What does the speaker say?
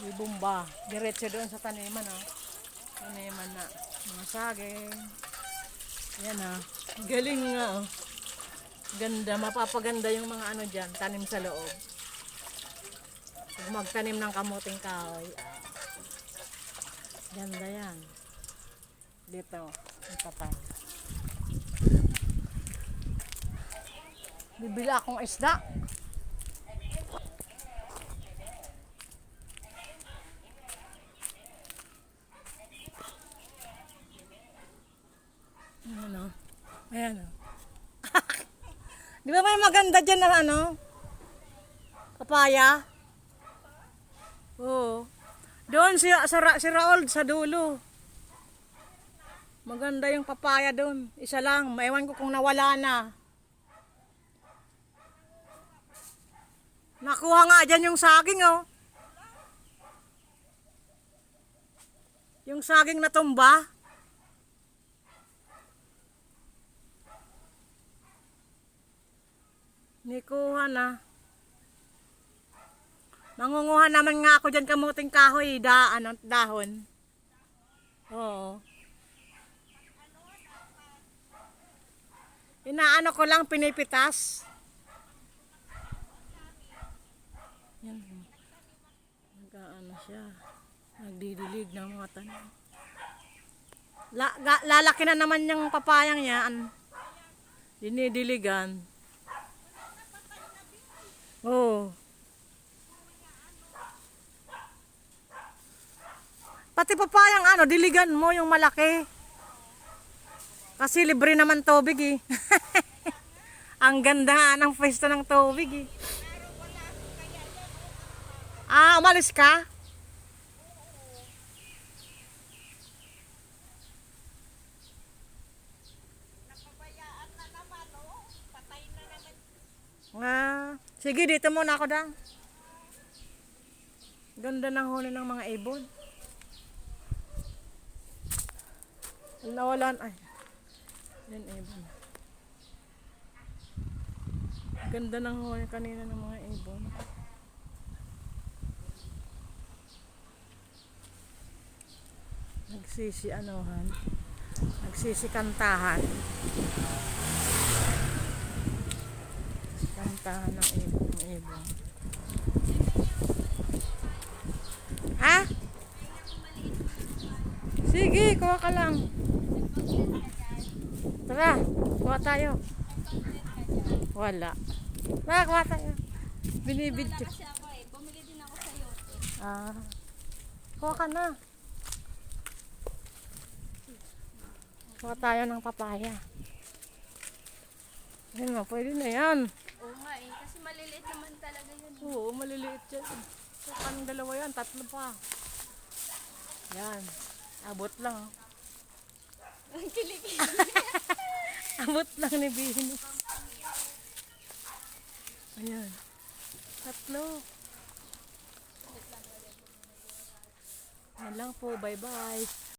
May bumba. Diretso doon sa taniman, oh. Taniman na. Mga saging. Yan, oh. Galing nga, oh. Ganda. Mapapaganda yung mga ano dyan. Tanim sa loob. Pag magtanim ng kamuting kahoy. Ganda yan. Dito. Ang patay. Bibili akong isda. Ano? Ayan, oh. Di ba may maganda dyan na ano? Papaya? Oo. Doon si Raul sa dulo. Maganda yung papaya doon. Isa lang. Maiwan ko kung nawala na. Nakuha nga dyan yung saging, oh. Yung saging na tumba. Nikuha na. Mangunguha naman nga ako dyan kamuting kahoy, dahon. Oo. Inaano ko lang, pinipitas. Yan. Nag-ano siya. Nagdidilig ng mga tanim. Lalaki na naman yung papayang yan. Dinidiligan. Oo. Pati papayang ano, diligan mo yung malaki. Kasi libre naman tubig eh. Ang ganda ng pwesto ng tubig eh. Ah, umalis ka? Napabayaan na naman, oh. Patay na naman. Ah, sige, dito muna ako dang. Ganda ng huli ng mga ibon. Nawalan, ay. Yan, ibon. Ganda ng huli kanina ng mga ibon. Nagsisikantahan. Kantahan ng ibon. Ha? Sige, kuha ka lang. Tara, kuha tayo. Wala. Tara, kuha tayo. Binibidyo. Kasi ako eh, bumili din ako sa yote. Ah. Kuha ka na. Kuha tayo ng papaya. Ayun nga, pwede na yan. Oo nga eh, kasi maliliit naman talaga yun. Oo, maliliit yan. So, anong dalawa yan? Tatlo pa. Yan. Abot lang. Ang kilig. Abot lang ni Bini. Ayan. Tatlo. Yan lang po. Bye-bye.